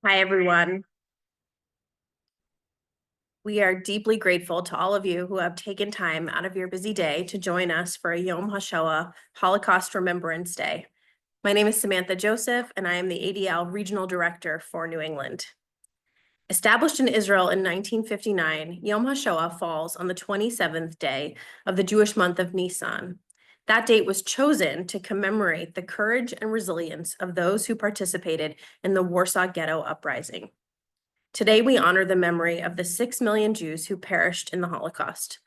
Hi, everyone. We are deeply grateful to all of you who have taken time out of your busy day to join us for a Yom HaShoah Holocaust Remembrance Day. My name is Samantha Joseph, and I am the ADL Regional Director for New England. Established in Israel in 1959, Yom HaShoah falls on the 27th day of the Jewish month of Nisan. That date was chosen to commemorate the courage and resilience of those who participated in the Warsaw Ghetto Uprising. Today, we honor the memory of the 6 million Jews who perished in the Holocaust,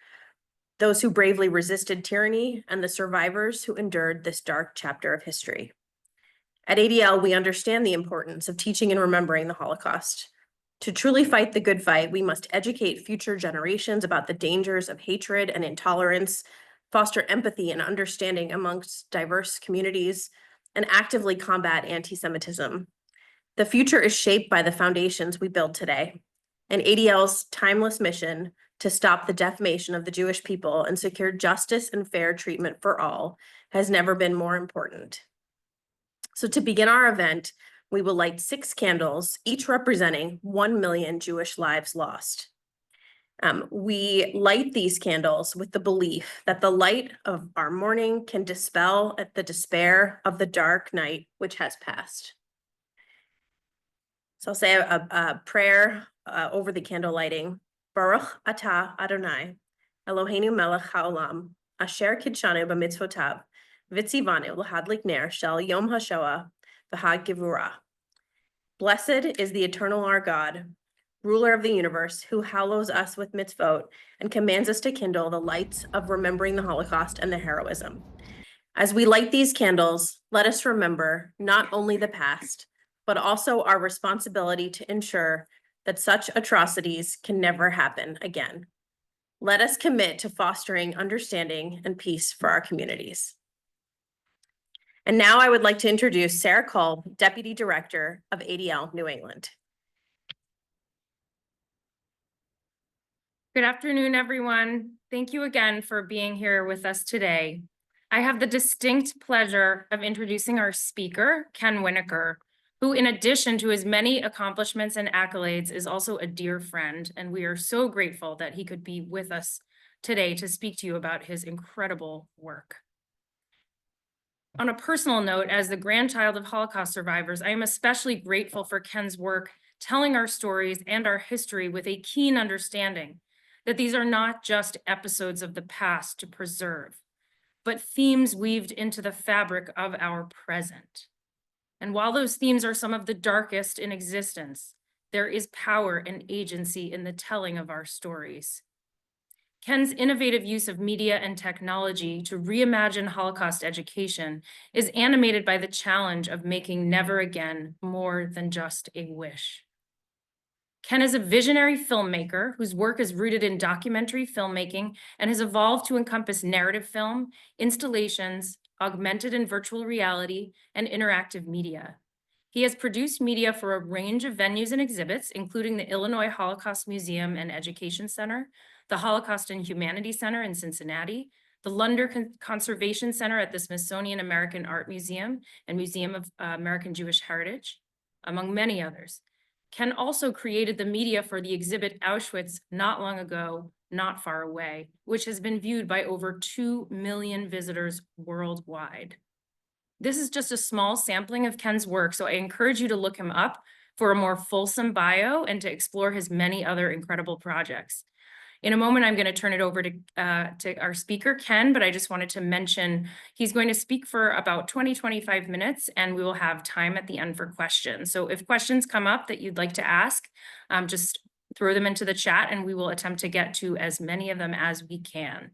those who bravely resisted tyranny, and the survivors who endured this dark chapter of history. At ADL, we understand the importance of teaching and remembering the Holocaust. To truly fight the good fight, we must educate future generations about the dangers of hatred and intolerance, foster empathy and understanding amongst diverse communities, and actively combat anti-Semitism. The future is shaped by the foundations we build today, and ADL's timeless mission to stop the defamation of the Jewish people and secure justice and fair treatment for all has never been more important. So to begin our event, we will light 6 candles, each representing 1 million Jewish lives lost. We light these candles with the belief that the light of our morning can dispel the despair of the dark night which has passed. So I'll say a prayer over the candle lighting. Baruch atah Adonai, Eloheinu melech haolam, asher kidshanu b'mitzvotav, v'tzivanu l'hadlik ner shel Yom HaShoah v'hag gevurah. Blessed is the eternal our God, ruler of the universe, who hallows us with mitzvot and commands us to kindle the lights of remembering the Holocaust and the heroism. As we light these candles, let us remember not only the past, but also our responsibility to ensure that such atrocities can never happen again. Let us commit to fostering understanding and peace for our communities. And now I would like to introduce Sarah Kolb, Deputy Director of ADL New England. Good afternoon, everyone. Thank you again for being here with us today. I have the distinct pleasure of introducing our speaker, Ken Winikur, who, in addition to his many accomplishments and accolades, is also a dear friend, and we are so grateful that he could be with us today to speak to you about his incredible work. On a personal note, as the grandchild of Holocaust survivors, I am especially grateful for Ken's work telling our stories and our history with a keen understanding that these are not just episodes of the past to preserve, but themes weaved into the fabric of our present. And while those themes are some of the darkest in existence, there is power and agency in the telling of our stories. Ken's innovative use of media and technology to reimagine Holocaust education is animated by the challenge of making never again more than just a wish. Ken is a visionary filmmaker whose work is rooted in documentary filmmaking and has evolved to encompass narrative film, installations, augmented and virtual reality, and interactive media. He has produced media for a range of venues and exhibits, including the Illinois Holocaust Museum and Education Center, the Holocaust and Humanities Center in Cincinnati, the Lunder Conservation Center at the Smithsonian American Art Museum and Museum of American Jewish Heritage, among many others. Ken also created the media for the exhibit Auschwitz Not Long Ago, Not Far Away, which has been viewed by over 2 million visitors worldwide. This is just a small sampling of Ken's work, so I encourage you to look him up for a more fulsome bio and to explore his many other incredible projects. In a moment, I'm going to turn it over to our speaker, Ken, but I just wanted to mention he's going to speak for about 20-25 minutes, and we will have time at the end for questions. So if questions come up that you'd like to ask, just throw them into the chat, and we will attempt to get to as many of them as we can.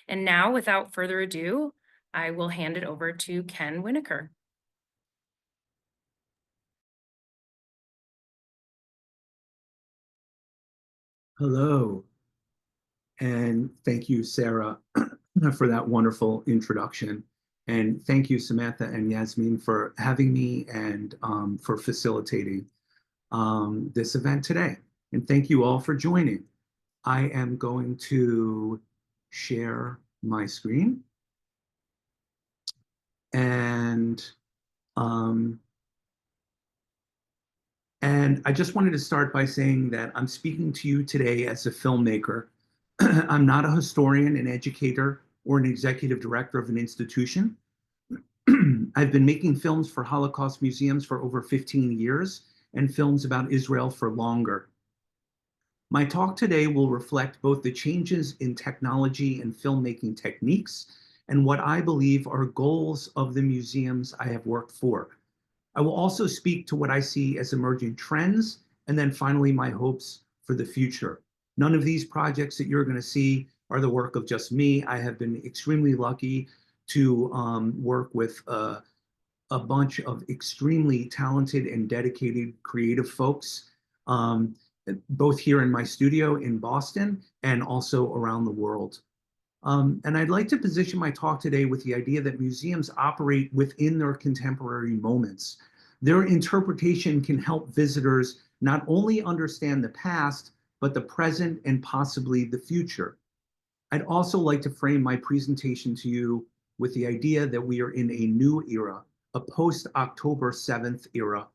And now, without further ado, I will hand it over to Ken Winikur. Hello, and thank you, Sarah, for that wonderful introduction. And thank you, Samantha and Yasmin, for having me and for facilitating this event today. And thank you all for joining. I am going to share my screen. And And I just wanted to start by saying that I'm speaking to you today as a filmmaker. I'm not a historian, an educator, or an executive director of an institution. I've been making films for Holocaust museums for over 15 years and films about Israel for longer. My talk today will reflect both the changes in technology and filmmaking techniques and what I believe are goals of the museums I have worked for. I will also speak to what I see as emerging trends, and then finally my hopes for the future. None of these projects that you're going to see are the work of just me. I have been extremely lucky to work with a bunch of extremely talented and dedicated creative folks, um, both here in my studio in Boston and also around the world. And I'd like to position my talk today with the idea that museums operate within their contemporary moments. Their interpretation can help visitors not only understand the past, but the present and possibly the future. I'd also like to frame my presentation to you with the idea that we are in a new era, a post-October 7th era,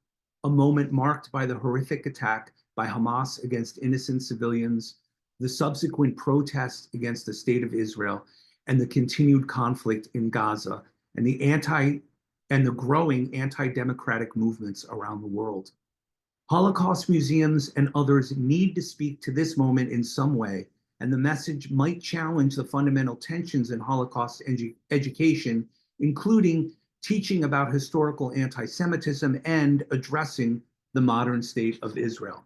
a moment marked by the horrific attack by Hamas against innocent civilians, the subsequent protests against the state of Israel, and the continued conflict in Gaza, and the growing anti-democratic movements around the world. Holocaust museums and others need to speak to this moment in some way, and the message might challenge the fundamental tensions in Holocaust education, including teaching about historical anti-Semitism and addressing the modern state of Israel.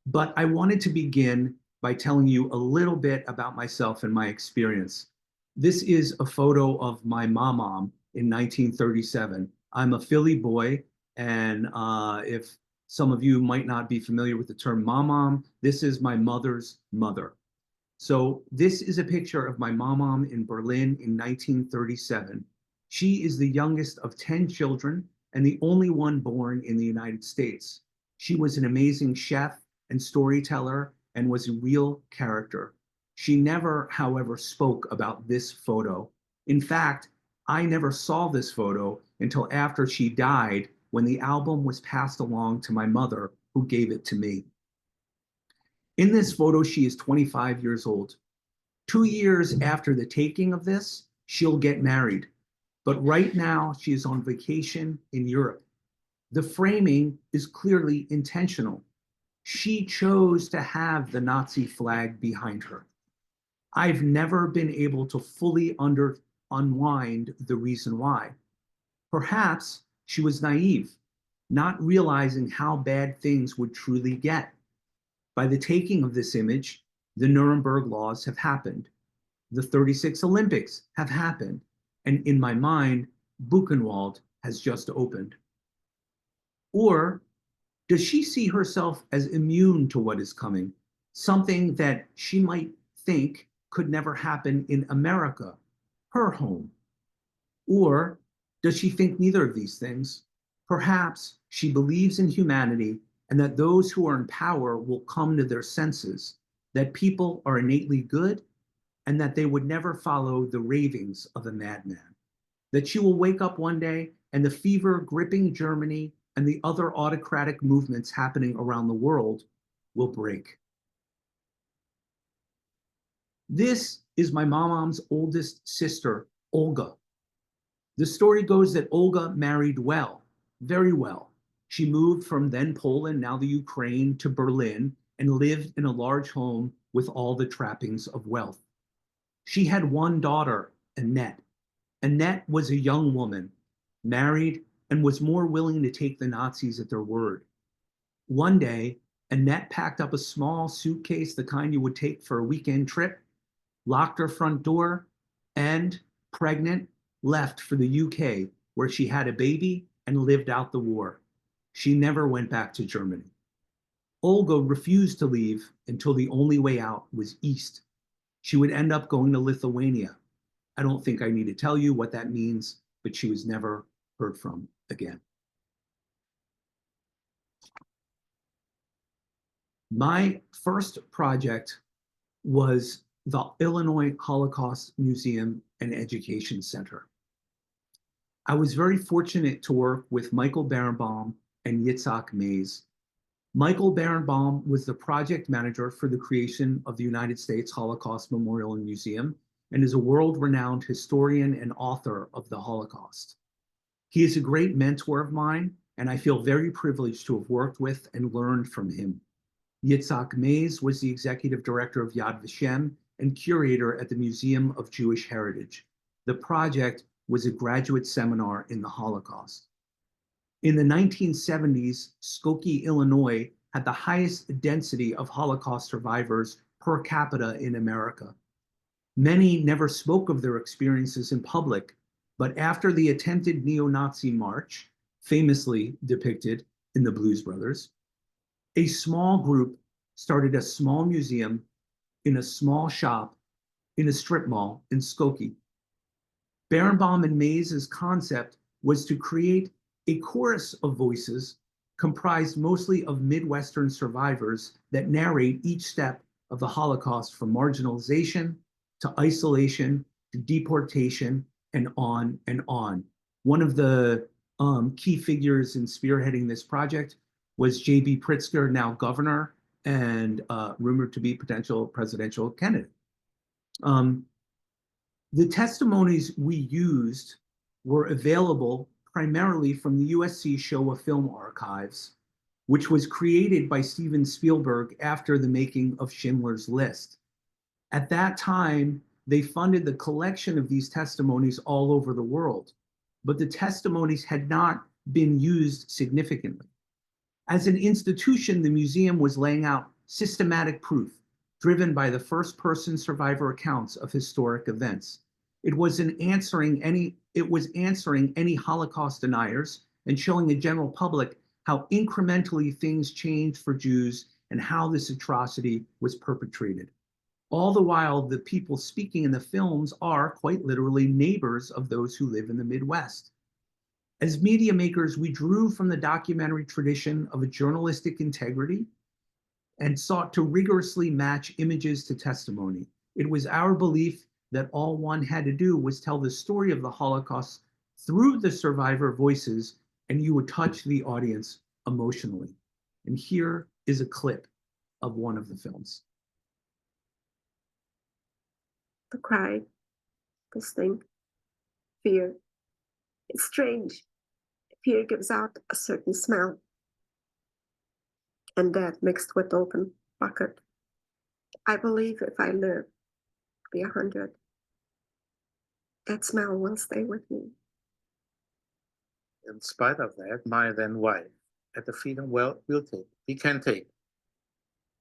But I wanted to begin by telling you a little bit about myself and my experience. This is a photo of my mom in 1937. I'm a Philly boy, and if some of you might not be familiar with the term mom, this is my mother's mother. So this is a picture of my mom in Berlin in 1937. She is the youngest of 10 children and the only one born in the United States. She was an amazing chef and storyteller and was a real character. She never, however, spoke about this photo. In fact, I never saw this photo until after she died, when the album was passed along to my mother, who gave it to me. In this photo, she is 25 years old. 2 years after the taking of this, she'll get married. But right now, she is on vacation in Europe. The framing is clearly intentional. She chose to have the Nazi flag behind her. I've never been able to fully unwind the reason why. Perhaps she was naive, not realizing how bad things would truly get. By the taking of this image, the Nuremberg laws have happened. The 36 Olympics have happened. And in my mind, Buchenwald has just opened. Or does she see herself as immune to what is coming, something that she might think could never happen in America, her home? Or does she think neither of these things? Perhaps she believes in humanity and that those who are in power will come to their senses, that people are innately good and that they would never follow the ravings of a madman, that she will wake up one day and the fever gripping Germany and the other autocratic movements happening around the world will break. This is my mom's oldest sister, Olga. The story goes that Olga married well, very well. She moved from then Poland, now the Ukraine, to Berlin and lived in a large home with all the trappings of wealth. She had one daughter, Annette. Annette was a young woman, married, and was more willing to take the Nazis at their word. One day, Annette packed up a small suitcase, the kind you would take for a weekend trip, locked her front door, and, pregnant, left for the UK, where she had a baby and lived out the war. She never went back to Germany. Olga refused to leave until the only way out was east. She would end up going to Lithuania. I don't think I need to tell you what that means, but she was never heard from again. My first project was the Illinois Holocaust Museum and Education Center. I was very fortunate to work with Michael Berenbaum and Yitzhak Mays. Michael Berenbaum was the project manager for the creation of the United States Holocaust Memorial and Museum and is a world-renowned historian and author of the Holocaust. He is a great mentor of mine, and I feel very privileged to have worked with and learned from him. Yitzhak Mays was the executive director of Yad Vashem and curator at the Museum of Jewish Heritage. The project was a graduate seminar in the Holocaust. In the 1970s, Skokie, Illinois had the highest density of Holocaust survivors per capita in America. Many never spoke of their experiences in public, but after the attempted neo-Nazi march, famously depicted in the Blues Brothers, a small group started a small museum in a small shop in a strip mall in Skokie. Berenbaum and Mays' concept was to create a chorus of voices comprised mostly of Midwestern survivors that narrate each step of the Holocaust, from marginalization to isolation to deportation and on and on. One of the key figures in spearheading this project was J.B. Pritzker, now governor and rumored to be potential presidential candidate. The testimonies we used were available primarily from the USC Shoah Film Archives, which was created by Steven Spielberg after the making of Schindler's List. At that time, they funded the collection of these testimonies all over the world, but the testimonies had not been used significantly. As an institution, the museum was laying out systematic proof driven by the first-person survivor accounts of historic events. It was answering any Holocaust deniers and showing the general public how incrementally things changed for Jews and how this atrocity was perpetrated. All the while, the people speaking in the films are quite literally neighbors of those who live in the Midwest. As media makers, we drew from the documentary tradition of a journalistic integrity and sought to rigorously match images to testimony. It was our belief that all one had to do was tell the story of the Holocaust through the survivor voices, and you would touch the audience emotionally. And here is a clip of one of the films. The cry, the sting, fear. It's strange. Fear gives out a certain smell, and that mixed with open bucket. I believe if I live, be 100, that smell will stay with me. In spite of that, my then wife had the feeling, well, we'll take it. We can take it.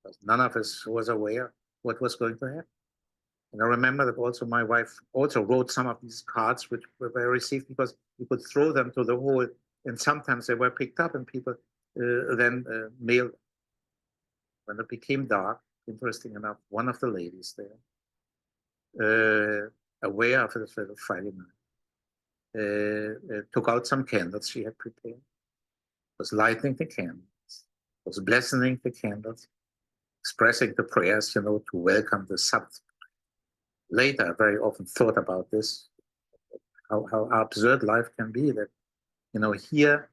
Because none of us was aware what was going to happen. And I remember that also my wife also wrote some of these cards which were received because you could throw them to the hole, and sometimes they were picked up and people then mailed them. When it became dark, interesting enough, one of the ladies there, aware of it for the Friday night, took out some candles she had prepared, was lighting the candles, was blessing the candles, expressing the prayers, to welcome the Sabbath. Later, I very often thought about this, how absurd life can be, that, here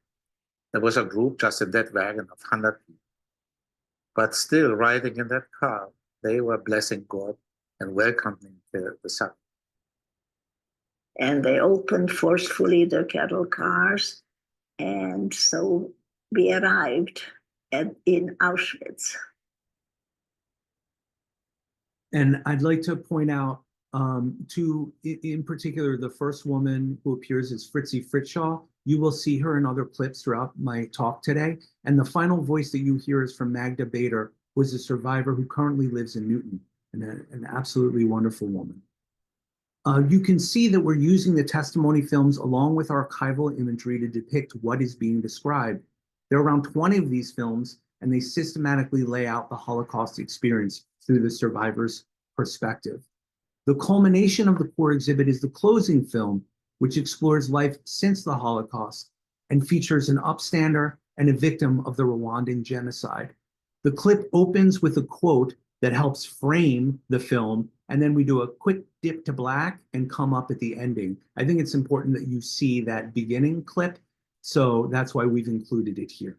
there was a group just in that wagon of 100 people, but still riding in that car, they were blessing God and welcoming the Sabbath. And they opened forcefully the cattle cars, and so we arrived in Auschwitz. And I'd like to point out in particular, the first woman who appears is Fritzi Fritzschaw. You will see her in other clips throughout my talk today. And the final voice that you hear is from Magda Bader, who is a survivor who currently lives in Newton, and an absolutely wonderful woman. You can see that we're using the testimony films along with archival imagery to depict what is being described. There are around 20 of these films, and they systematically lay out the Holocaust experience through the survivor's perspective. The culmination of the core exhibit is the closing film, which explores life since the Holocaust and features an upstander and a victim of the Rwandan genocide. The clip opens with a quote that helps frame the film, and then we do a quick dip to black and come up at the ending. I think it's important that you see that beginning clip So that's why we've included it here.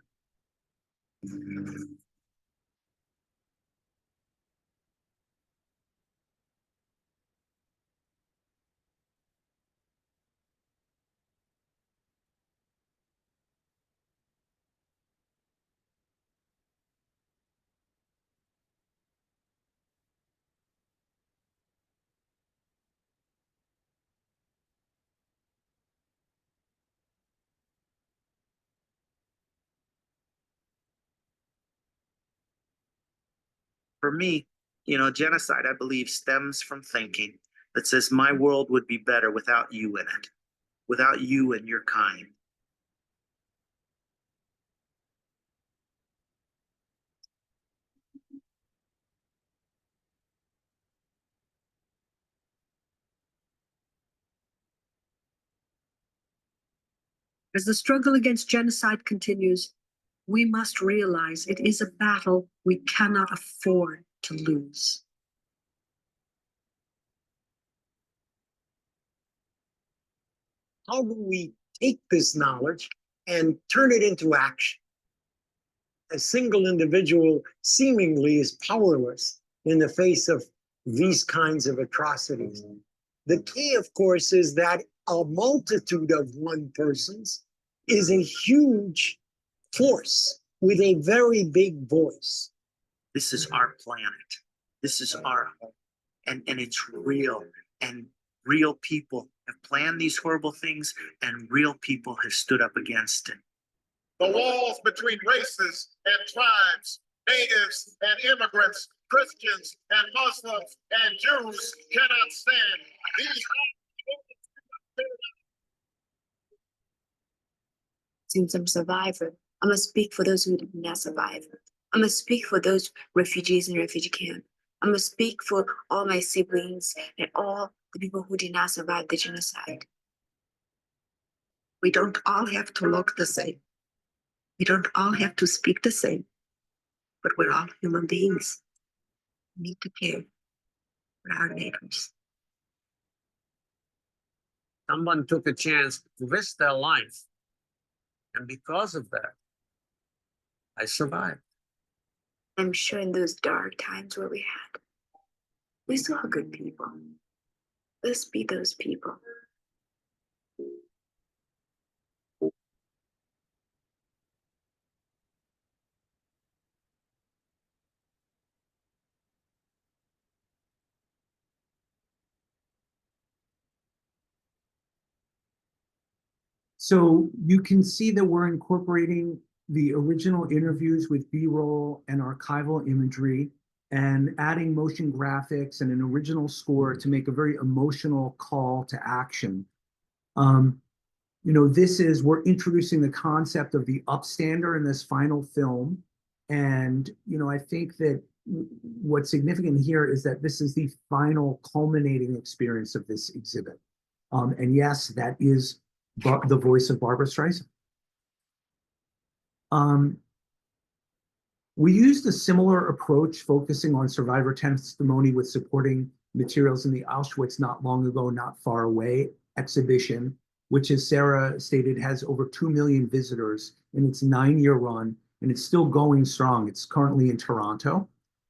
For me, genocide, I believe, stems from thinking that says my world would be better without you in it, without you and your kind. As the struggle against genocide continues, we must realize it is a battle we cannot afford to lose. How do we take this knowledge and turn it into action? A single individual seemingly is powerless in the face of these kinds of atrocities. The key, of course, is that a multitude of one persons is a huge force with a very big voice. This is our planet. This is our home. And it's real. And real people have planned these horrible things, and real people have stood up against it. The walls between races and tribes, natives and immigrants, Christians and Muslims and Jews cannot stand. Since I'm a survivor, I must speak for those who did not survive. I must speak for those refugees in refugee camp. I must speak for all my siblings and all the people who did not survive the genocide. We don't all have to look the same. We don't all have to speak the same, but we're all human beings. We need to care for our neighbors. Someone took a chance to risk their life. And because of that, I survived. I'm sure in those dark times where we saw good people. Let's be those people. So you can see that we're incorporating the original interviews with B-roll and archival imagery and adding motion graphics and an original score to make a very emotional call to action. We're introducing the concept of the upstander in this final film. And, I think that what's significant here is that this is the final culminating experience of this exhibit. And yes, that is the voice of Barbra Streisand. We used a similar approach, focusing on survivor testimony with supporting materials in the Auschwitz Not Long Ago, Not Far Away exhibition, which, as Sarah stated, has over 2 million visitors in its 9-year run, and it's still going strong. It's currently in Toronto,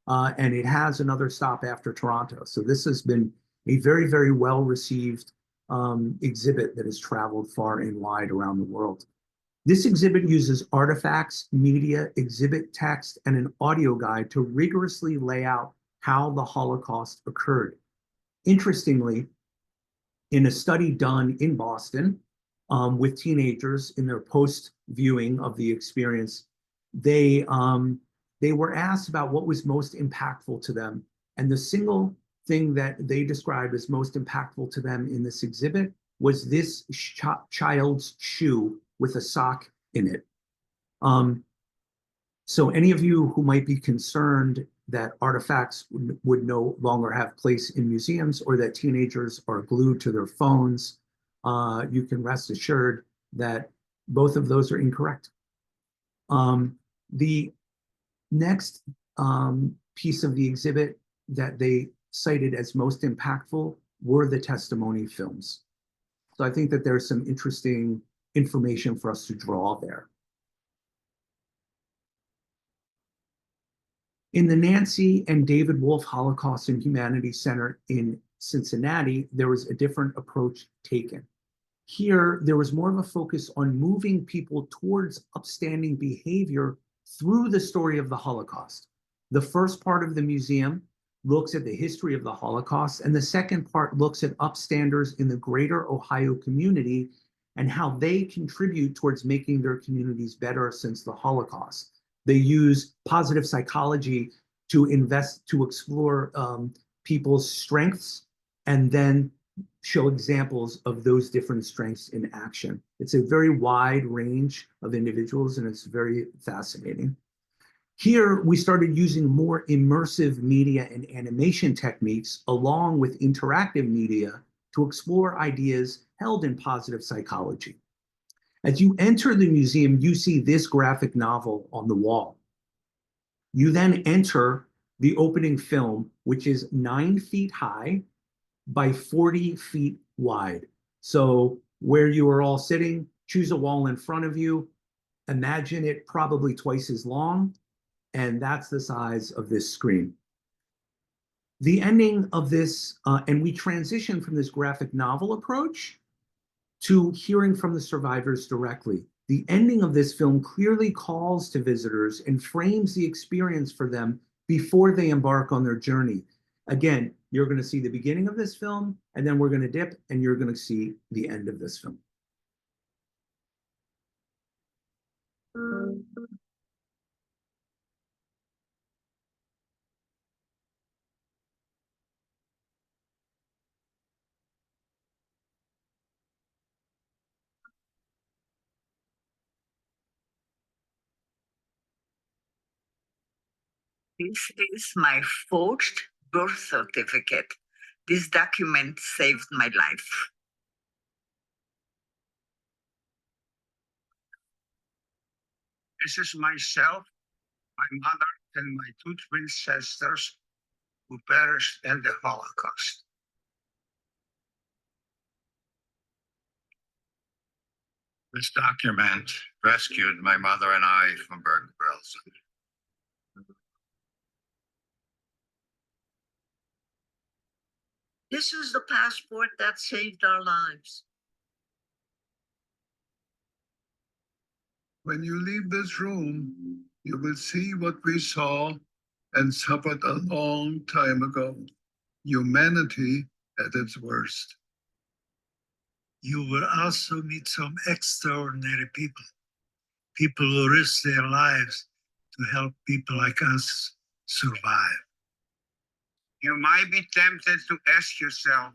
and it has another stop after Toronto. So this has been a very, very well-received exhibit that has traveled far and wide around the world. This exhibit uses artifacts, media, exhibit text, and an audio guide to rigorously lay out how the Holocaust occurred. Interestingly, in a study done in Boston with teenagers in their post-viewing of the experience, they were asked about what was most impactful to them. And the single thing that they described as most impactful to them in this exhibit was this child's shoe with a sock in it. So any of you who might be concerned that artifacts would no longer have place in museums, or that teenagers are glued to their phones, you can rest assured that both of those are incorrect. The next piece of the exhibit that they cited as most impactful were the testimony films. So I think that there's some interesting information for us to draw there. In the Nancy and David Wolf Holocaust and Humanities Center in Cincinnati, there was a different approach taken. Here, there was more of a focus on moving people towards upstanding behavior through the story of the Holocaust. The first part of the museum looks at the history of the Holocaust, and the second part looks at upstanders in the greater Ohio community and how they contribute towards making their communities better since the Holocaust. They use positive psychology to explore people's strengths and then show examples of those different strengths in action. It's a very wide range of individuals, and it's very fascinating. Here, we started using more immersive media and animation techniques along with interactive media to explore ideas held in positive psychology. As you enter the museum, you see this graphic novel on the wall. You then enter the opening film, which is 9 feet high by 40 feet wide. So where you are all sitting, choose a wall in front of you, imagine it probably twice as long, and that's the size of this screen. The ending of this, and we transition from this graphic novel approach to hearing from the survivors directly. The ending of this film clearly calls to visitors and frames the experience for them before they embark on their journey. Again, you're going to see the beginning of this film, and then we're going to dip, and you're going to see the end of this film. This is my forged birth certificate. This document saved my life. This is myself, my mother, and my 2 twin sisters who perished in the Holocaust. This document rescued my mother and I from Bergen-Belsen. This is the passport that saved our lives. When you leave this room, you will see what we saw and suffered a long time ago. Humanity at its worst. You will also meet some extraordinary people. People who risk their lives to help people like us survive. You might be tempted to ask yourself,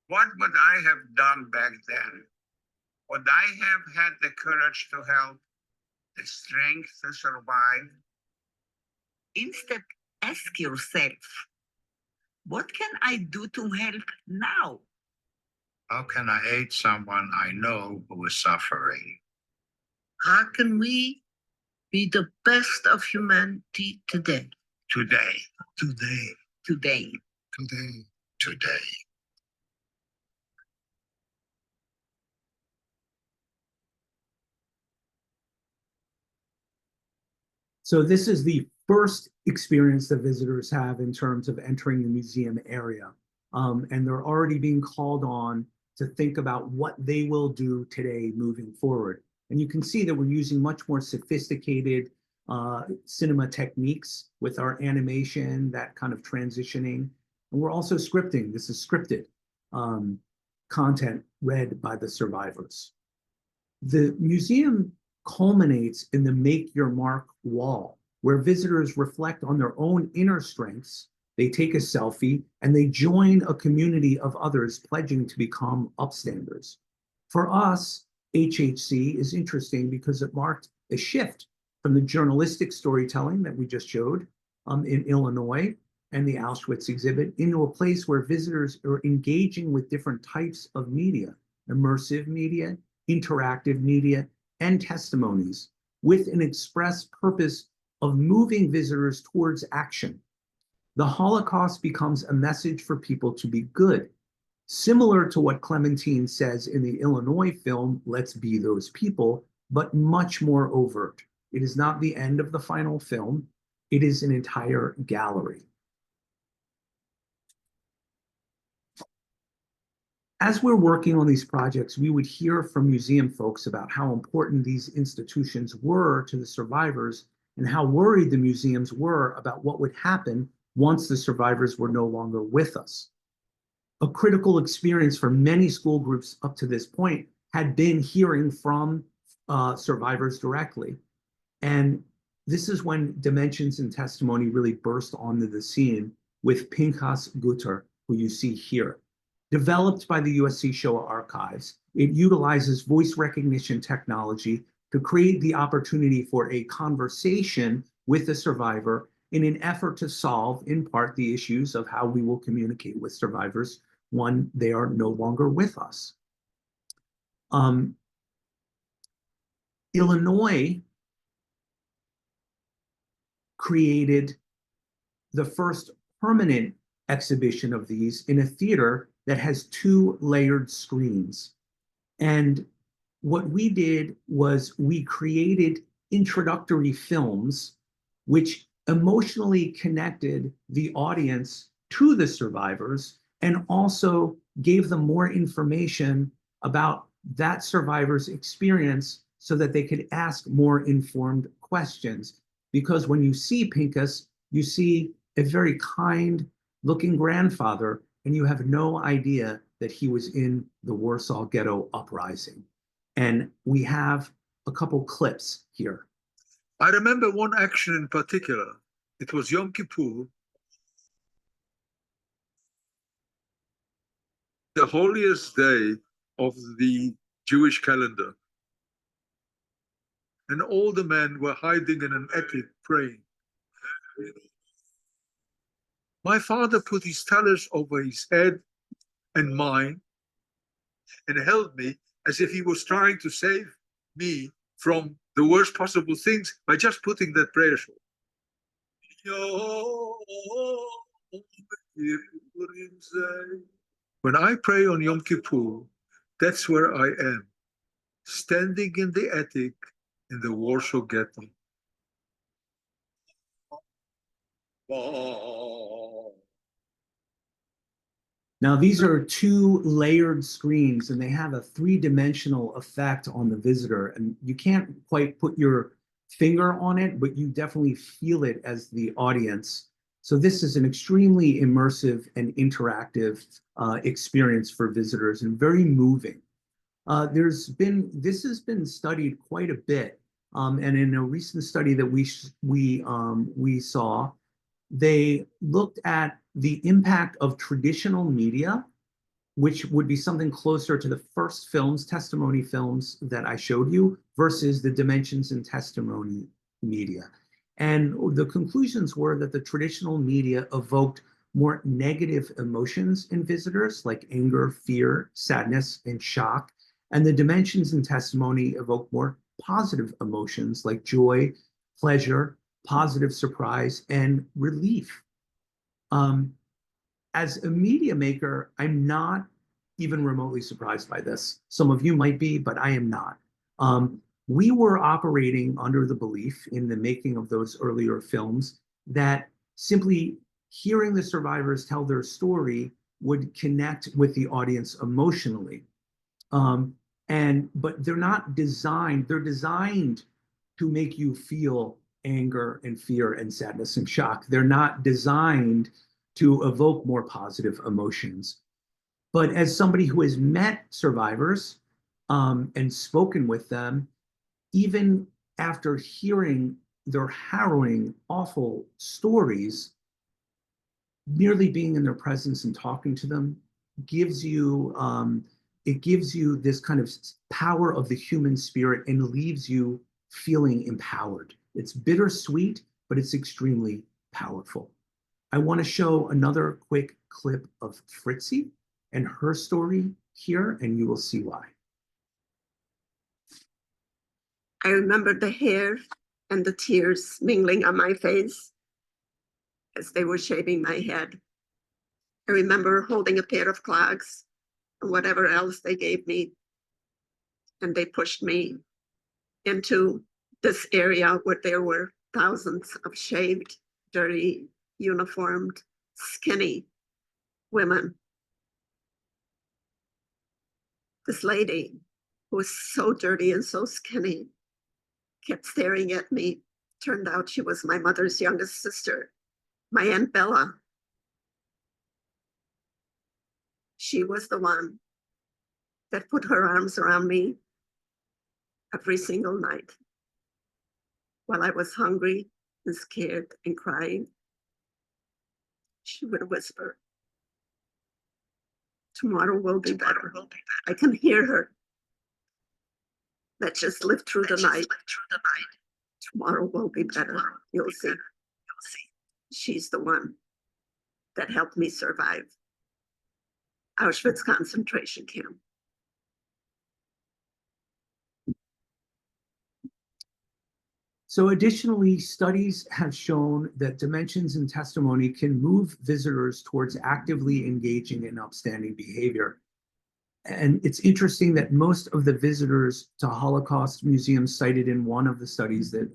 what would I have done back then? Would I have had the courage to help, the strength to survive? Instead, ask yourself, what can I do to help now? How can I aid someone I know who is suffering? How can we be the best of humanity today? Today, Today. today, today. So this is the first experience that visitors have in terms of entering the museum area. And they're already being called on to think about what they will do today moving forward. And you can see that we're using much more sophisticated cinema techniques with our animation, that kind of transitioning. And we're also scripting. This is scripted content read by the survivors. The museum culminates in the Make Your Mark wall, where visitors reflect on their own inner strengths. They take a selfie and they join a community of others pledging to become upstanders. For us, HHC is interesting because it marked a shift from the journalistic storytelling that we just showed in Illinois and the Auschwitz exhibit into a place where visitors are engaging with different types of media, immersive media, interactive media, and testimonies, with an express purpose of moving visitors towards action. The Holocaust becomes a message for people to be good, similar to what Clementine says in the Illinois film, Let's Be Those People, but much more overt. It is not the end of the final film. It is an entire gallery. As we're working on these projects, we would hear from museum folks about how important these institutions were to the survivors and how worried the museums were about what would happen once the survivors were no longer with us. A critical experience for many school groups up to this point had been hearing from survivors directly. And this is when Dimensions in Testimony really burst onto the scene with Pinchas Gutter, who you see here. Developed by the USC Shoah Archives, it utilizes voice recognition technology to create the opportunity for a conversation with the survivor in an effort to solve, in part, the issues of how we will communicate with survivors when they are no longer with us. Illinois created the first permanent exhibition of these in a theater that has 2 layered screens. And what we did was we created introductory films which emotionally connected the audience to the survivors and also gave them more information about that survivor's experience so that they could ask more informed questions. Because when you see Pinchas, you see a very kind-looking grandfather, and you have no idea that he was in the Warsaw Ghetto Uprising. And we have a couple clips here. I remember one action in particular. It was Yom Kippur, the holiest day of the Jewish calendar. And all the men were hiding in an attic praying. My father put his talus over his head and mine and held me as if he was trying to save me from the worst possible things by just putting that prayer shawl. When I pray on Yom Kippur, that's where I am, standing in the attic in the Warsaw Ghetto. Now, these are 2 layered screens, and they have a 3-dimensional effect on the visitor. And you can't quite put your finger on it, but you definitely feel it as the audience. So this is an extremely immersive and interactive experience for visitors, and very moving. This has been studied quite a bit, and in a recent study that we saw, they looked at the impact of traditional media, which would be something closer to the first films, testimony films that I showed you, versus the Dimensions in Testimony media. And the conclusions were that the traditional media evoked more negative emotions in visitors, like anger, fear, sadness, and shock. And the Dimensions in Testimony evoked more positive emotions like joy, pleasure, positive surprise, and relief. As a media maker, I'm not even remotely surprised by this. Some of you might be, but I am not. We were operating under the belief in the making of those earlier films that simply hearing the survivors tell their story would connect with the audience emotionally. But they're not designed, they're designed to make you feel anger and fear and sadness and shock. They're not designed to evoke more positive emotions. But as somebody who has met survivors and spoken with them, even after hearing their harrowing, awful stories, merely being in their presence and talking to them gives you, it gives you this kind of power of the human spirit and leaves you feeling empowered. It's bittersweet, but it's extremely powerful. I want to show another quick clip of Fritzi and her story here, and you will see why. I remember the hair and the tears mingling on my face as they were shaving my head. I remember holding a pair of clogs and whatever else they gave me. And they pushed me into this area where there were thousands of shaved, dirty, uniformed, skinny women. This lady who was so dirty and so skinny kept staring at me. Turned out she was my mother's youngest sister, my Aunt Bella. She was the one that put her arms around me every single night while I was hungry and scared and crying. She would whisper, "Tomorrow will be better." I can hear her. Let's just live through the night. Tomorrow will be better. You'll see. She's the one that helped me survive Auschwitz concentration camp. So additionally, studies have shown that dimensions in testimony can move visitors towards actively engaging in upstanding behavior. And it's interesting that most of the visitors to Holocaust museums cited in one of the studies that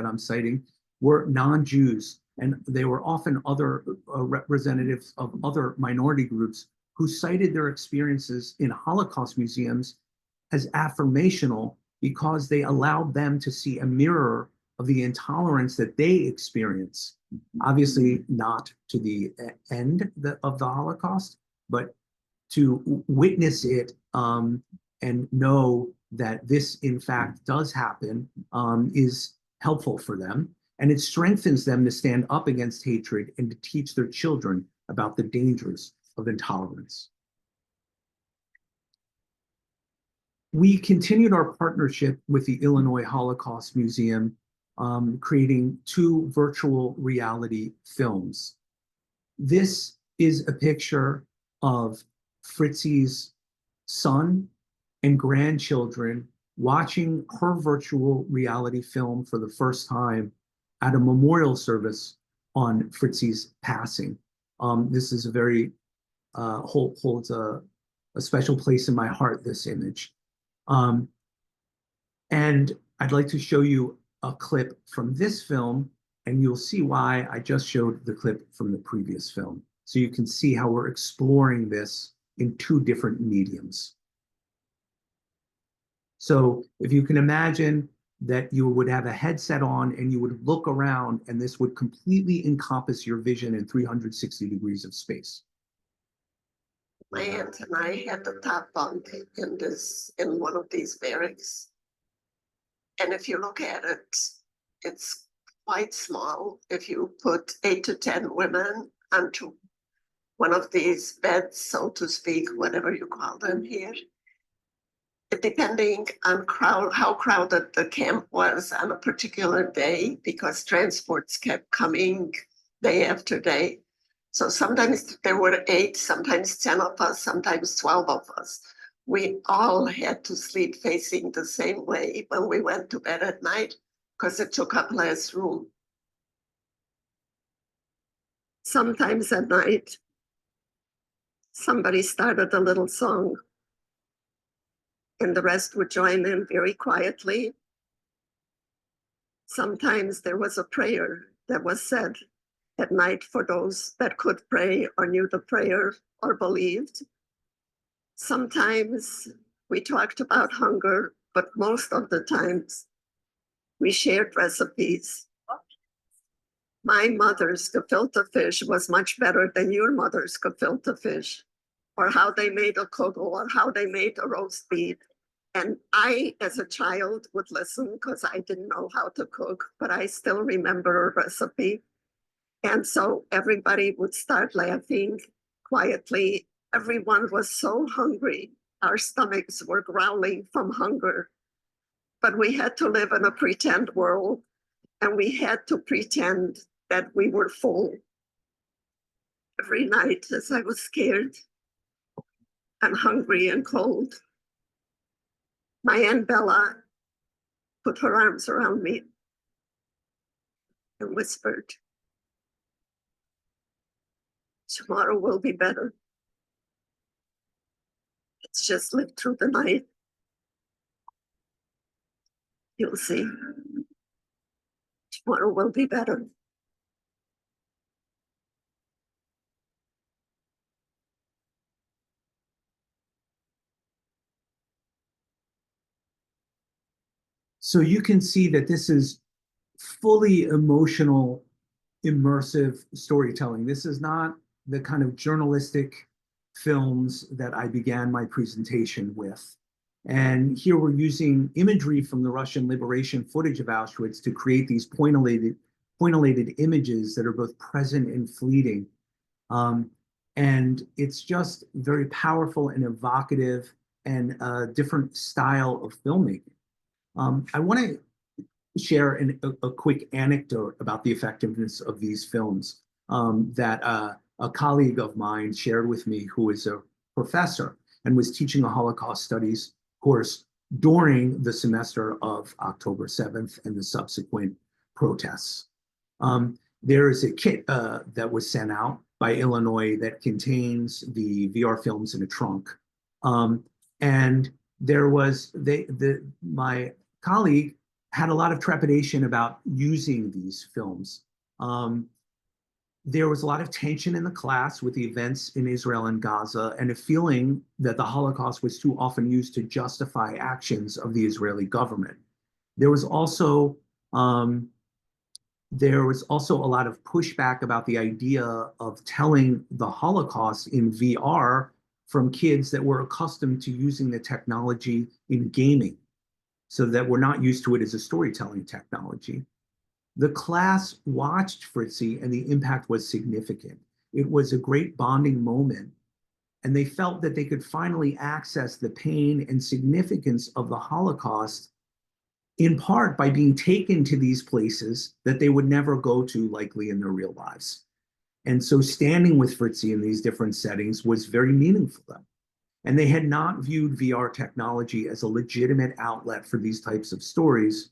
I'm citing were non-Jews, and they were often other representatives of other minority groups who cited their experiences in Holocaust museums as affirmational because they allowed them to see a mirror of the intolerance that they experience. Obviously not to the end of the Holocaust, but to witness it and know that this in fact does happen is helpful for them. And it strengthens them to stand up against hatred and to teach their children about the dangers of intolerance. We continued our partnership with the Illinois Holocaust Museum, creating 2 virtual reality films. This is a picture of Fritzi's son and grandchildren watching her virtual reality film for the first time at a memorial service on Fritzi's passing. This is a very, holds a special place in my heart, this image. And I'd like to show you a clip from this film, and you'll see why I just showed the clip from the previous film. So you can see how we're exploring this in 2 different mediums. So if you can imagine that you would have a headset on and you would look around and this would completely encompass your vision in 360 degrees of space. My aunt and I had the top bunk in one of these barracks. And if you look at it, it's quite small. If you put 8 to 10 women onto one of these beds, so to speak, whatever you call them here, depending on how crowded the camp was on a particular day, because transports kept coming day after day. So sometimes there were 8, sometimes 10 of us, sometimes 12 of us. We all had to sleep facing the same way when we went to bed at night because it took up less room. Sometimes at night, somebody started a little song and the rest would join in very quietly. Sometimes there was a prayer that was said at night for those that could pray or knew the prayer or believed. Sometimes we talked about hunger, but most of the times we shared recipes. My mother's gefilte fish was much better than your mother's gefilte fish, or how they made a kugel, or how they made a roast beef. And I, as a child, would listen because I didn't know how to cook, but I still remember a recipe. And so everybody would start laughing quietly. Everyone was so hungry. Our stomachs were growling from hunger. But we had to live in a pretend world, and we had to pretend that we were full. Every night, as I was scared and hungry and cold, my Aunt Bella put her arms around me and whispered, "Tomorrow will be better. Let's just live through the night. You'll see. Tomorrow will be better. So you can see that this is fully emotional, immersive storytelling. This is not the kind of journalistic films that I began my presentation with. And here we're using imagery from the Russian liberation footage of Auschwitz to create these point-elated images that are both present and fleeting. And it's just very powerful and evocative and a different style of filmmaking. I want to share a quick anecdote about the effectiveness of these films that a colleague of mine shared with me, who is a professor and was teaching a Holocaust studies course during the semester of October 7th and the subsequent protests. There is a kit that was sent out by Illinois that contains the VR films in a trunk. And there was, my colleague had a lot of trepidation about using these films. There was a lot of tension in the class with the events in Israel and Gaza, and a feeling that the Holocaust was too often used to justify actions of the Israeli government. There was also a lot of pushback about the idea of telling the Holocaust in VR from kids that were accustomed to using the technology in gaming, so that we're not used to it as a storytelling technology. The class watched Fritzi and the impact was significant. It was a great bonding moment, and they felt that they could finally access the pain and significance of the Holocaust, in part by being taken to these places that they would never go to likely in their real lives. And so standing with Fritzi in these different settings was very meaningful to them. And they had not viewed VR technology as a legitimate outlet for these types of stories,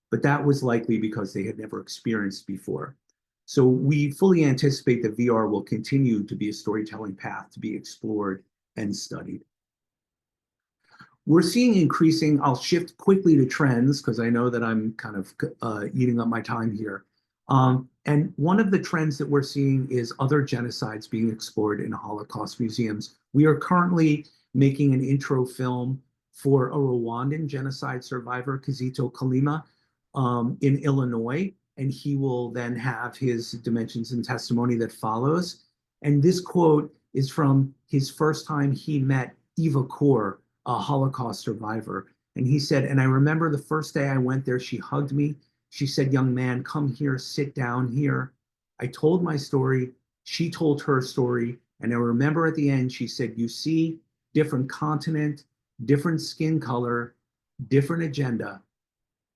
but that was likely because they had never experienced before. So we fully anticipate that VR will continue to be a storytelling path to be explored and studied. We're seeing increasing, I'll shift quickly to trends because I know that I'm kind of eating up my time here. And one of the trends that we're seeing is other genocides being explored in Holocaust museums. We are currently making an intro film for a Rwandan genocide survivor, Kizito Kalima, in Illinois, and he will then have his dimensions and testimony that follows. And this quote is from his first time he met Eva Kaur, a Holocaust survivor. And he said, and I remember the first day I went there, she hugged me. She said, young man, come here, sit down here. I told my story. She told her story. And I remember at the end, she said, you see, different continent, different skin color, different agenda,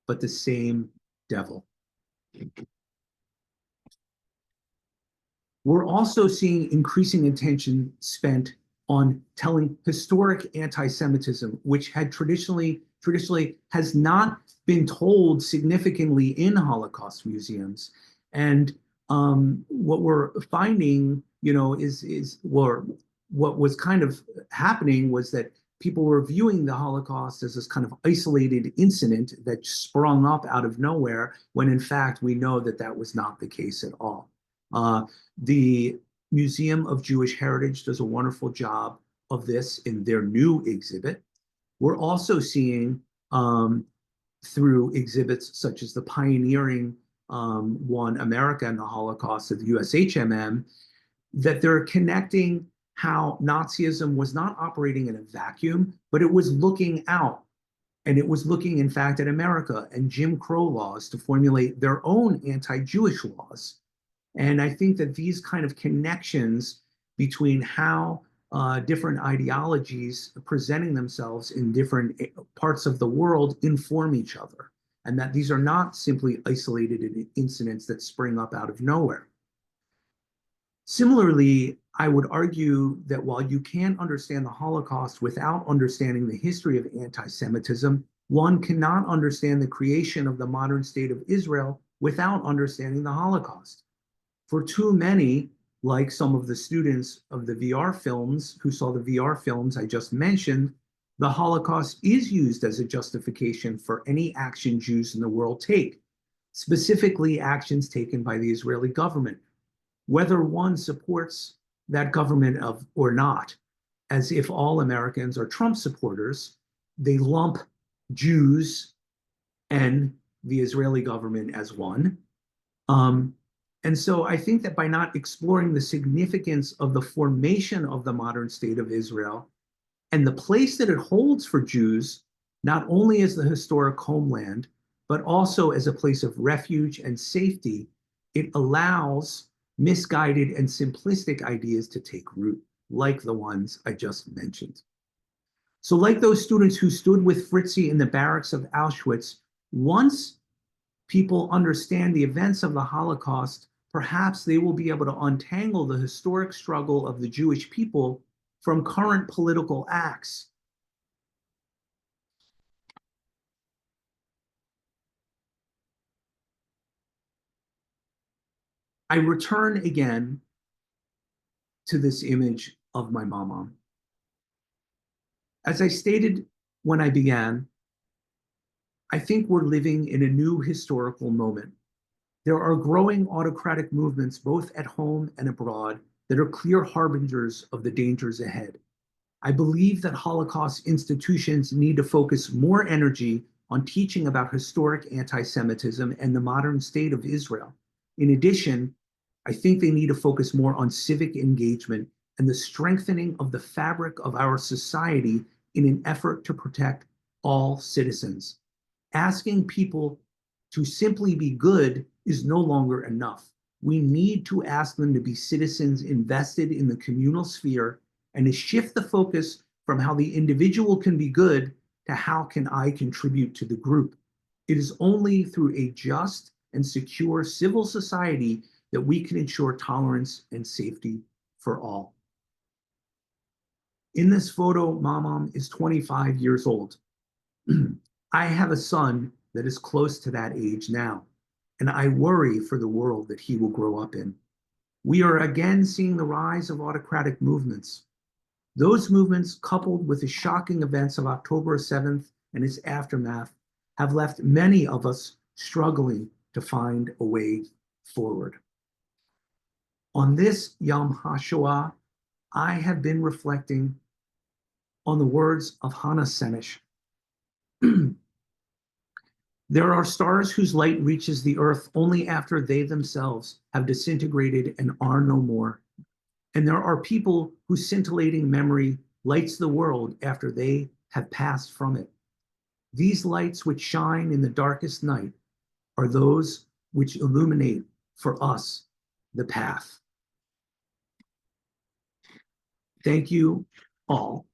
but the same devil. We're also seeing increasing attention spent on telling historic anti-Semitism, which had traditionally has not been told significantly in Holocaust museums. And what we're finding, what was kind of happening was that people were viewing the Holocaust as this kind of isolated incident that sprung up out of nowhere, when in fact we know that that was not the case at all. The Museum of Jewish Heritage does a wonderful job of this in their new exhibit. We're also seeing through exhibits such as the pioneering one, America and the Holocaust of the USHMM, that they're connecting how Nazism was not operating in a vacuum, but it was looking out. And it was looking, in fact, at America and Jim Crow laws to formulate their own anti-Jewish laws. And I think that these kind of connections between how different ideologies presenting themselves in different parts of the world inform each other, and that these are not simply isolated incidents that spring up out of nowhere. Similarly, I would argue that while you can't understand the Holocaust without understanding the history of anti-Semitism, one cannot understand the creation of the modern state of Israel without understanding the Holocaust. For too many, like some of the students of the VR films who saw the VR films I just mentioned, the Holocaust is used as a justification for any action Jews in the world take, specifically actions taken by the Israeli government, whether one supports that government or not. As if all Americans are Trump supporters, they lump Jews and the Israeli government as one. And so I think that by not exploring the significance of the formation of the modern state of Israel and the place that it holds for Jews, not only as the historic homeland, but also as a place of refuge and safety, it allows misguided and simplistic ideas to take root, like the ones I just mentioned. So like those students who stood with Fritzi in the barracks of Auschwitz, once people understand the events of the Holocaust, perhaps they will be able to untangle the historic struggle of the Jewish people from current political acts. I return again to this image of my mama. As I stated when I began, I think we're living in a new historical moment. There are growing autocratic movements both at home and abroad that are clear harbingers of the dangers ahead. I believe that Holocaust institutions need to focus more energy on teaching about historic anti-Semitism and the modern state of Israel. In addition, I think they need to focus more on civic engagement and the strengthening of the fabric of our society in an effort to protect all citizens. Asking people to simply be good is no longer enough. We need to ask them to be citizens invested in the communal sphere and to shift the focus from how the individual can be good to how can I contribute to the group. It is only through a just and secure civil society that we can ensure tolerance and safety for all. In this photo, Mom is 25 years old. I have a son that is close to that age now, and I worry for the world that he will grow up in. We are again seeing the rise of autocratic movements. Those movements, coupled with the shocking events of October 7th and its aftermath, have left many of us struggling to find a way forward. On this Yom HaShoah, I have been reflecting on the words of Hannah Senesh. There are stars whose light reaches the earth only after they themselves have disintegrated and are no more. And there are people whose scintillating memory lights the world after they have passed from it. These lights which shine in the darkest night are those which illuminate for us the path. Thank you all.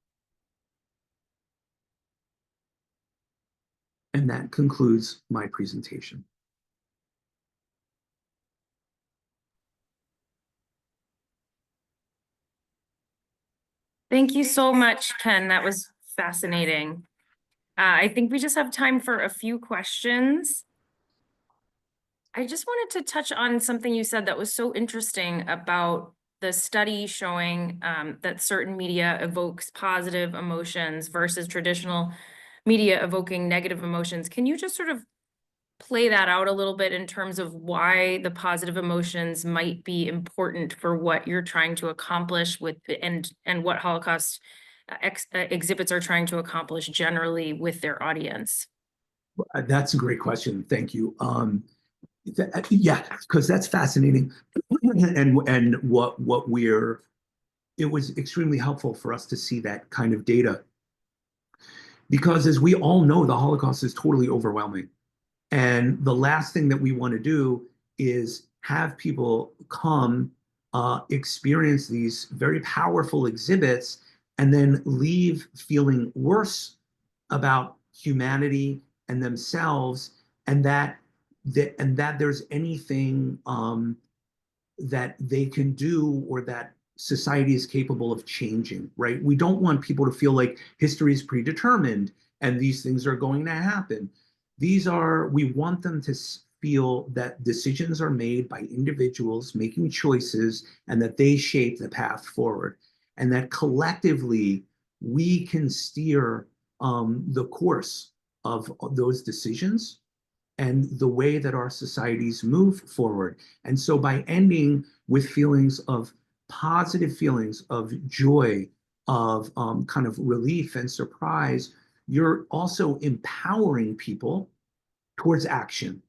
And that concludes my presentation. Thank you so much, Ken. That was fascinating. I think we just have time for a few questions. I just wanted to touch on something you said that was so interesting about the study showing that certain media evokes positive emotions versus traditional media evoking negative emotions. Can you just sort of play that out a little bit in terms of why the positive emotions might be important for what you're trying to accomplish with and what Holocaust exhibits are trying to accomplish generally with their audience? That's a great question. Thank you. Yeah, because that's fascinating. And what it was extremely helpful for us to see that kind of data. Because as we all know, the Holocaust is totally overwhelming. And the last thing that we want to do is have people come experience these very powerful exhibits and then leave feeling worse about humanity and themselves, and that there's anything that they can do or that society is capable of changing, right? We don't want people to feel like history is predetermined and these things are going to happen. We want them to feel that decisions are made by individuals making choices and that they shape the path forward, and that collectively we can steer the course of those decisions and the way that our societies move forward. And so by ending with feelings of positive feelings of joy, of kind of relief and surprise, you're also empowering people towards action.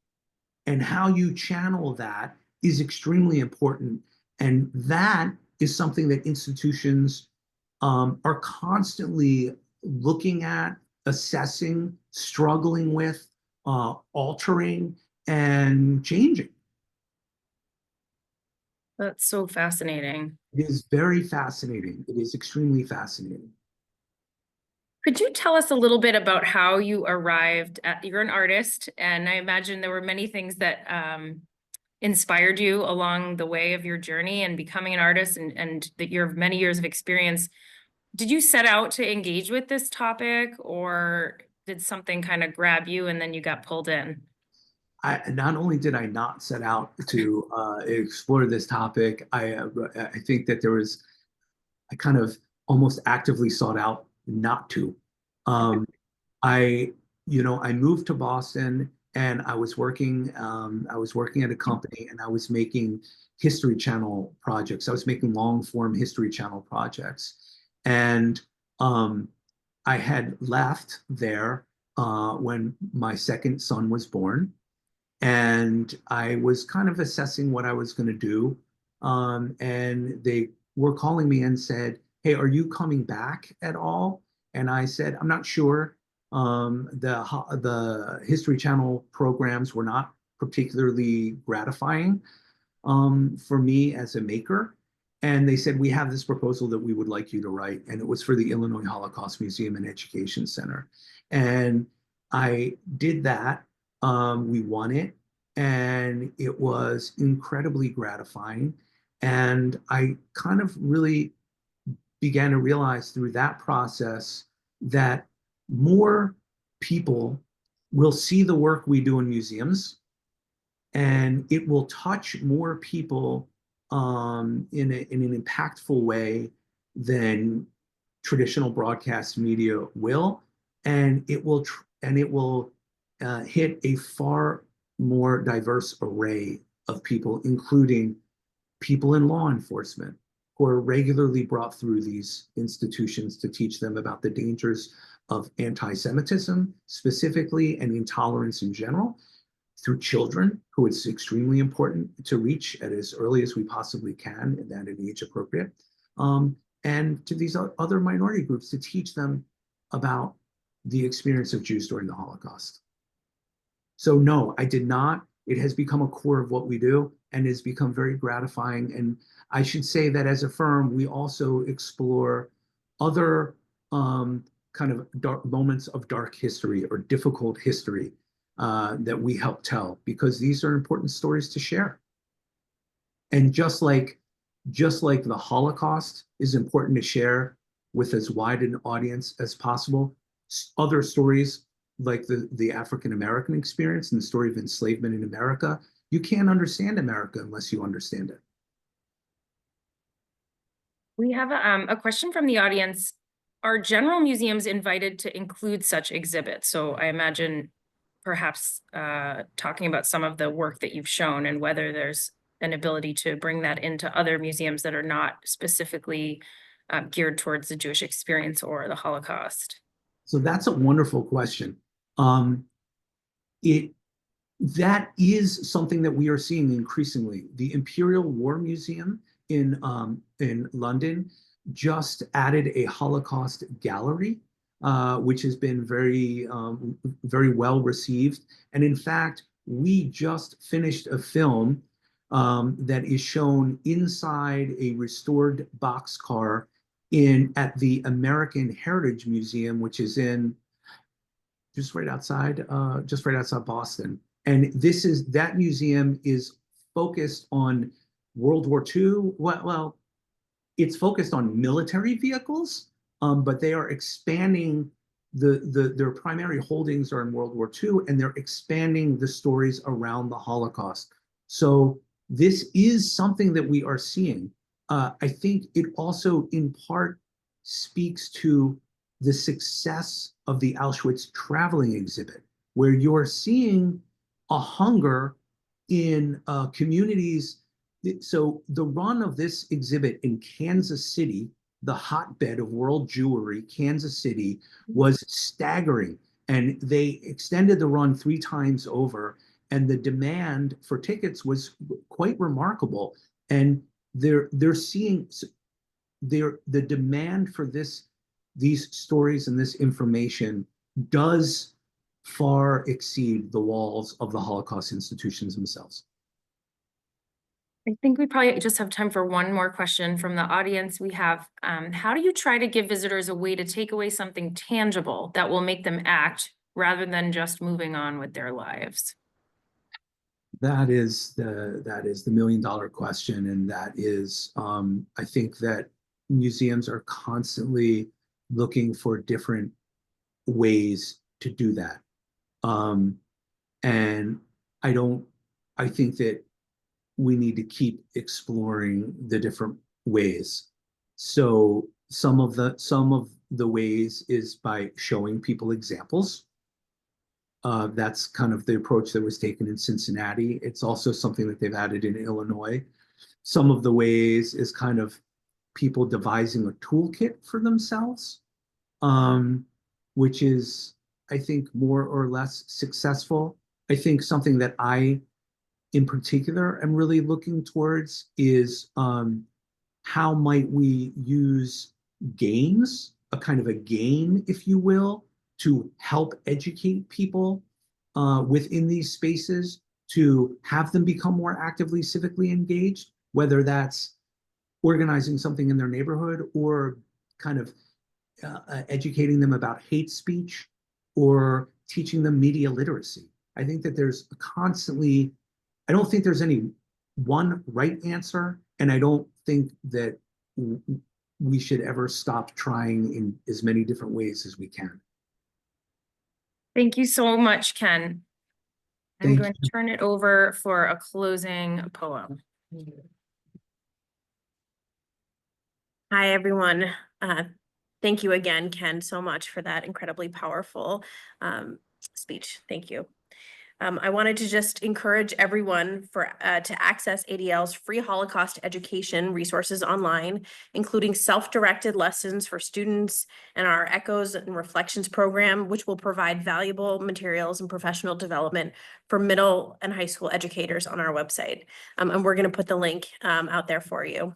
And how you channel that is extremely important. And that is something that institutions are constantly looking at, assessing, struggling with, altering, and changing. That's so fascinating. It is very fascinating. It is extremely fascinating. Could you tell us a little bit about how you arrived at, you're an artist, and I imagine there were many things that inspired you along the way of your journey and becoming an artist, and that your many years of experience. Did you set out to engage with this topic, or did something kind of grab you and then you got pulled in? Not only did I not set out to explore this topic, I think that I kind of almost actively sought out not to. I moved to Boston and I was working at a company and I was making History Channel projects. I was making long form History Channel projects. And I had left there when my second son was born. And I was kind of assessing what I was going to do. And they were calling me and said, "Hey, are you coming back at all?" And I said, "I'm not sure." The History Channel programs were not particularly gratifying for me as a maker. And they said, "We have this proposal that we would like you to write." And it was for the Illinois Holocaust Museum and Education Center. And I did that. We won it, and it was incredibly gratifying. And I kind of really began to realize through that process that more people will see the work we do in museums, and it will touch more people in an impactful way than traditional broadcast media will, and it will hit a far more diverse array of people, including people in law enforcement who are regularly brought through these institutions to teach them about the dangers of anti-Semitism specifically and intolerance in general, through children who it's extremely important to reach at as early as we possibly can and at an age appropriate, and to these other minority groups to teach them about the experience of Jews during the Holocaust. So no, I did not. It has become a core of what we do and has become very gratifying. And I should say that as a firm, we also explore other kind of dark moments of dark history or difficult history that we help tell, because these are important stories to share. And just like the Holocaust is important to share with as wide an audience as possible, other stories like the African American experience and the story of enslavement in America, you can't understand America unless you understand it. We have a question from the audience. Are general museums invited to include such exhibits? So I imagine perhaps talking about some of the work that you've shown and whether there's an ability to bring that into other museums that are not specifically geared towards the Jewish experience or the Holocaust. So that's a wonderful question. That is something that we are seeing increasingly. The Imperial War Museum in London just added a Holocaust gallery, which has been very well received. And in fact, we just finished a film that is shown inside a restored boxcar at the American Heritage Museum, which is just right outside Boston. And that museum is focused on World War II. Well, it's focused on military vehicles, but they are expanding their primary holdings are in World War II, and they're expanding the stories around the Holocaust. So this is something that we are seeing. I think it also in part speaks to the success of the Auschwitz traveling exhibit, where you're seeing a hunger in communities. So the run of this exhibit in Kansas City, the hotbed of world Jewry, Kansas City, was staggering. And they extended the run 3 times over, and the demand for tickets was quite remarkable. And they're seeing the demand for these stories and this information does far exceed the walls of the Holocaust institutions themselves. I think we probably just have time for one more question from the audience. We have, how do you try to give visitors a way to take away something tangible that will make them act rather than just moving on with their lives? That is the $1 million question, and that is, I think that museums are constantly looking for different ways to do that. And I think that we need to keep exploring the different ways. So some of the ways is by showing people examples. That's kind of the approach that was taken in Cincinnati. It's also something that they've added in Illinois. Some of the ways is kind of people devising a toolkit for themselves, which is, I think, more or less successful. I think something that I, in particular, am really looking towards is how might we use games, a kind of a game, if you will, to help educate people within these spaces, to have them become more actively civically engaged, whether that's organizing something in their neighborhood or kind of educating them about hate speech or teaching them media literacy. I think that there's constantly, I don't think there's any one right answer, and I don't think that we should ever stop trying in as many different ways as we can. Thank you so much, Ken. I'm Thank going to turn it over for a closing poem. Hi, everyone. Thank you again, Ken, so much for that incredibly powerful speech. Thank you. I wanted to just encourage everyone to access ADL's free Holocaust education resources online, including self-directed lessons for students and our Echoes and Reflections program, which will provide valuable materials and professional development for middle and high school educators on our website. And we're going to put the link out there for you.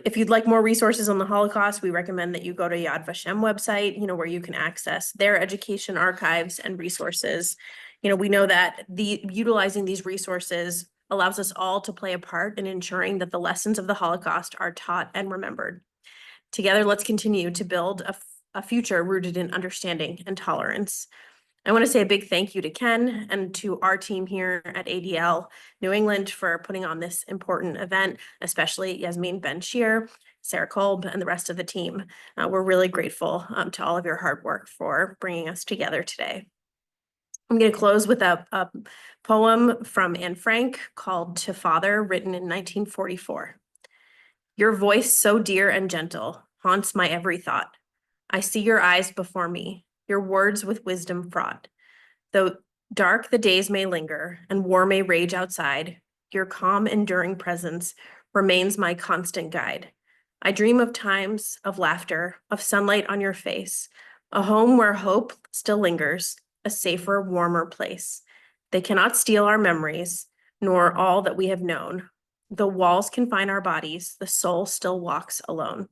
If you'd like more resources on the Holocaust, we recommend that you go to Yad Vashem website, where you can access their education archives and resources. We know that utilizing these resources allows us all to play a part in ensuring that the lessons of the Holocaust are taught and remembered. Together, let's continue to build a future rooted in understanding and tolerance. I want to say a big thank you to Ken and to our team here at ADL New England for putting on this important event, especially Yasmin Ben-Shir, Sarah Kolb, and the rest of the team. We're really grateful to all of your hard work for bringing us together today. I'm going to close with a poem from Anne Frank called To Father, written in 1944. Your voice so dear and gentle haunts my every thought. I see your eyes before me, your words with wisdom fraught. Though dark the days may linger and war may rage outside, your calm, enduring presence remains my constant guide. I dream of times of laughter, of sunlight on your face, a home where hope still lingers, a safer, warmer place. They cannot steal our memories, nor all that we have known. Though walls confine our bodies, the soul still walks alone.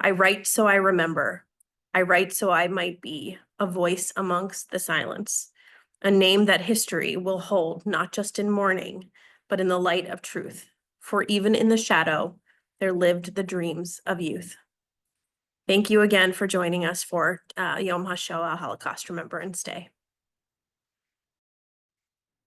I write so I remember. I write so I might be a voice amongst the silence, a name that history will hold not just in mourning, but in the light of truth. For even in the shadow, there lived the dreams of youth. Thank you again for joining us for Yom HaShoah Holocaust Remembrance Day.